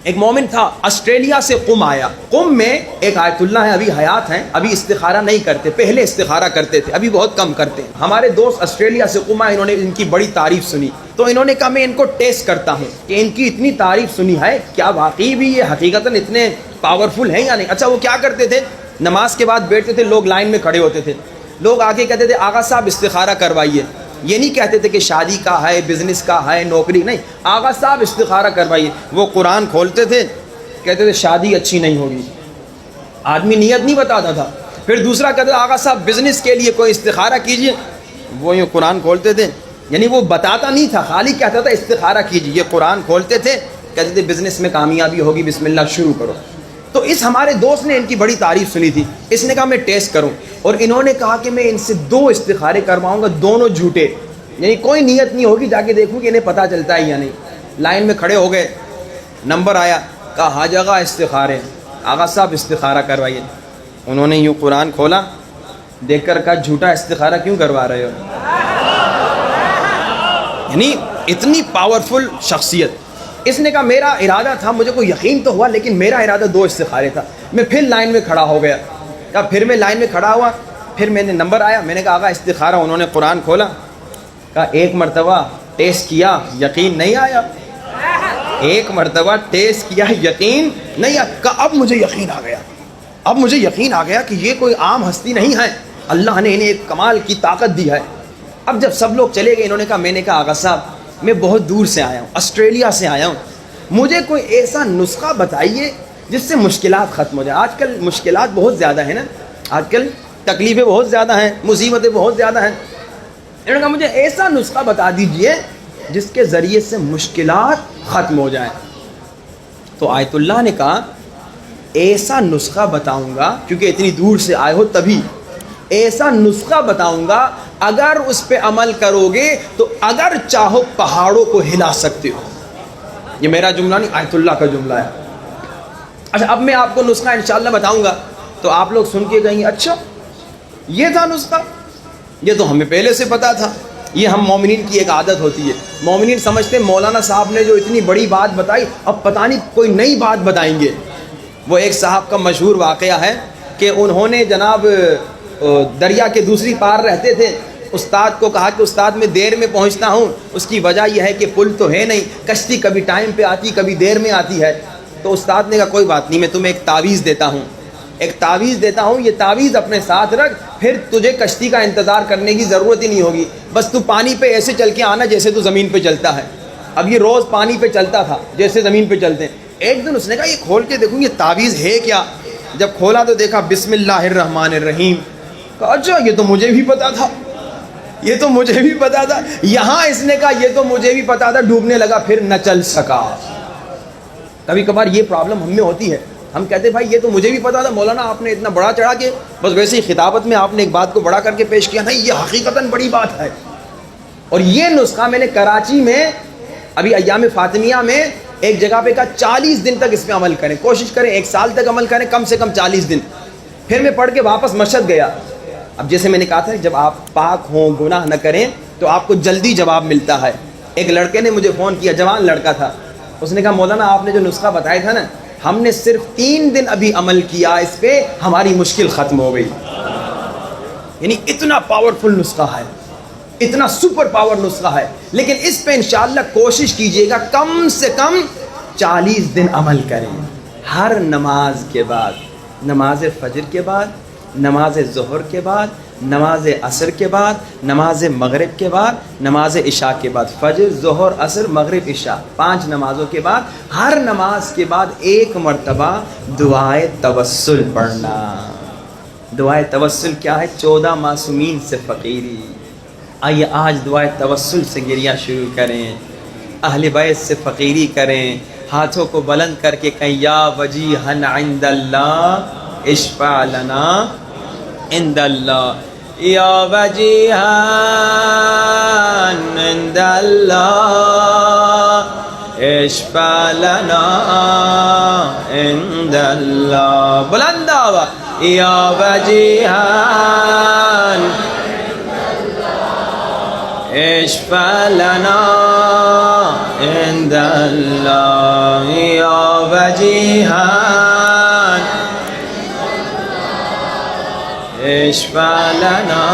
ایک مومن تھا آسٹریلیا سے قم آیا. قم میں ایک آیت اللہ ہے, ابھی حیات ہیں, ابھی استخارہ نہیں کرتے, پہلے استخارہ کرتے تھے, ابھی بہت کم کرتے ہیں. ہمارے دوست آسٹریلیا سے قم آئے, انہوں نے ان کی بڑی تعریف سنی, تو انہوں نے کہا میں ان کو ٹیسٹ کرتا ہوں کہ ان کی اتنی تعریف سنی ہے, کیا واقعی بھی یہ حقیقتاً اتنے پاورفل ہیں یا نہیں. اچھا وہ کیا کرتے تھے, نماز کے بعد بیٹھتے تھے, لوگ لائن میں کھڑے ہوتے تھے, لوگ آگے کہتے تھے آغا صاحب استخارہ کروائیے. یہ نہیں کہتے تھے کہ شادی کا ہے, بزنس کا ہے, نوکری, نہیں, آغا صاحب استخارہ کروائیے. وہ قرآن کھولتے تھے, کہتے تھے شادی اچھی نہیں ہوگی. آدمی نیت نہیں بتاتا تھا. پھر دوسرا کہتے تھے آغا صاحب بزنس کے لیے کوئی استخارہ کیجئے. وہ یوں قرآن کھولتے تھے, یعنی وہ بتاتا نہیں تھا, خالی کہتا تھا استخارہ کیجئے. یہ قرآن کھولتے تھے, کہتے تھے بزنس میں کامیابی ہوگی, بسم اللہ شروع کرو. تو اس ہمارے دوست نے ان کی بڑی تعریف سنی تھی, اس نے کہا میں ٹیسٹ کروں, اور انہوں نے کہا کہ میں ان سے 2 استخارے کرواؤں گا, دونوں جھوٹے, یعنی کوئی نیت نہیں ہوگی, جا کے دیکھوں کہ انہیں پتہ چلتا ہے یا نہیں. لائن میں کھڑے ہو گئے, نمبر آیا, کہا ہا جگہ استخارے, آغا صاحب استخارہ کروائیے. انہوں نے یوں قرآن کھولا, دیکھ کر کہا جھوٹا استخارہ کیوں کروا رہے ہو. یعنی اتنی پاورفل شخصیت. اس نے کہا میرا ارادہ تھا, مجھے کوئی یقین تو ہوا, لیکن میرا ارادہ 2 استخارے تھا. میں پھر لائن میں کھڑا ہو گیا. کہا پھر میں لائن میں کھڑا ہوا, پھر میں نے نمبر آیا, میں نے کہا آغا استخارہ. انہوں نے قرآن کھولا, کہا 1 مرتبہ ٹیسٹ کیا, یقین نہیں آیا. 1 مرتبہ ٹیسٹ کیا, یقین نہیں آیا. کہا اب مجھے یقین آ گیا, اب مجھے یقین آ گیا کہ یہ کوئی عام ہستی نہیں ہے, اللہ نے انہیں ایک کمال کی طاقت دی ہے. اب جب سب لوگ چلے گئے, انہوں نے کہا میں نے کہا آغا صاحب میں بہت دور سے آیا ہوں, آسٹریلیا سے آیا ہوں, مجھے کوئی ایسا نسخہ بتائیے جس سے مشکلات ختم ہو جائیں. آج کل مشکلات بہت زیادہ ہیں نا, آج کل تکلیفیں بہت زیادہ ہیں, مصیبتیں بہت زیادہ ہیں. انہوں نے کہا مجھے ایسا نسخہ بتا دیجئے جس کے ذریعے سے مشکلات ختم ہو جائیں. تو آیت اللہ نے کہا ایسا نسخہ بتاؤں گا, کیونکہ اتنی دور سے آئے ہو تبھی, ایسا نسخہ بتاؤں گا اگر اس پہ عمل کرو گے تو اگر چاہو پہاڑوں کو ہلا سکتے ہو. یہ میرا جملہ نہیں, آیت اللہ کا جملہ ہے. اچھا اب میں آپ کو نسخہ انشاءاللہ بتاؤں گا, تو آپ لوگ سن کے کہیں گے اچھا یہ تھا نسخہ, یہ تو ہمیں پہلے سے پتا تھا. یہ ہم مومنین کی ایک عادت ہوتی ہے, مومنین سمجھتے ہیں مولانا صاحب نے جو اتنی بڑی بات بتائی اب پتہ نہیں کوئی نئی بات بتائیں گے. وہ ایک صاحب کا مشہور واقعہ ہے کہ انہوں نے جناب دریا کے دوسری پار رہتے تھے, استاد کو کہا کہ استاد میں دیر میں پہنچتا ہوں, اس کی وجہ یہ ہے کہ پل تو ہے نہیں, کشتی کبھی ٹائم پہ آتی کبھی دیر میں آتی ہے. تو استاد نے کہا کوئی بات نہیں, میں تمہیں ایک تعویذ دیتا ہوں, یہ تعویذ اپنے ساتھ رکھ, پھر تجھے کشتی کا انتظار کرنے کی ضرورت ہی نہیں ہوگی, بس تو پانی پہ ایسے چل کے آنا جیسے تو زمین پہ چلتا ہے. اب یہ روز پانی پہ چلتا تھا جیسے زمین پہ چلتے ہیں. ایک دن اس نے کہا یہ کھول کے دیکھوں یہ تعویذ ہے کیا. جب کھولا تو دیکھا بسم اللہ الرحمن الرحیم. کہا اچھا یہ تو مجھے بھی پتا تھا, یہ تو مجھے بھی پتا تھا. یہاں اس نے کہا یہ تو مجھے بھی پتا تھا, ڈوبنے لگا پھر نہ چل سکا. کبھی کبھار یہ پرابلم ہم میں ہوتی ہے, ہم کہتے ہیں بھائی یہ تو مجھے بھی پتا تھا, مولانا آپ نے اتنا بڑا چڑھا کے بس ویسے ہی خطابت میں آپ نے ایک بات کو بڑا کر کے پیش کیا, نہیں یہ حقیقتاً بڑی بات ہے. اور یہ نسخہ میں نے کراچی میں ابھی ایام فاطمیہ میں ایک جگہ پہ کہا 40 دن تک اس پہ عمل کریں, کوشش کریں 1 سال تک عمل کریں, کم سے کم 40 دن. پھر میں پڑھ کے واپس مشہد گیا. اب جیسے میں نے کہا تھا جب آپ پاک ہوں گناہ نہ کریں تو آپ کو جلدی جواب ملتا ہے. ایک لڑکے نے مجھے فون کیا, جوان لڑکا تھا, اس نے کہا مولانا آپ نے جو نسخہ بتایا تھا نا, ہم نے صرف 3 دن ابھی عمل کیا اس پہ, ہماری مشکل ختم ہو گئی. یعنی اتنا پاورفل نسخہ ہے, اتنا سپر پاور نسخہ ہے, لیکن اس پہ انشاءاللہ کوشش کیجئے گا کم سے کم 40 دن عمل کریں. ہر نماز کے بعد, نماز فجر کے بعد, نماز ظہر کے بعد, نماز عصر کے بعد, نماز مغرب کے بعد, نماز عشاء کے بعد, فجر ظہر عصر مغرب عشاء 5 نمازوں کے بعد, ہر نماز کے بعد 1 مرتبہ دعائے توسل پڑھنا. دعائے توسل کیا ہے؟ 14 معصومین سے فقیری. آئیے آج دعائے توسل سے گریہ شروع کریں, اہل بیت سے فقیری کریں, ہاتھوں کو بلند کر کے کہیں یا وجیہن عند اللہ اشفع لنا عند اللہ, یا وجیہن عند اللہ اشفع لنا عند اللہ. بلند آواز, یا وجیہن اشفع لنا عند اللہ, یا وجیہان اشفع لنا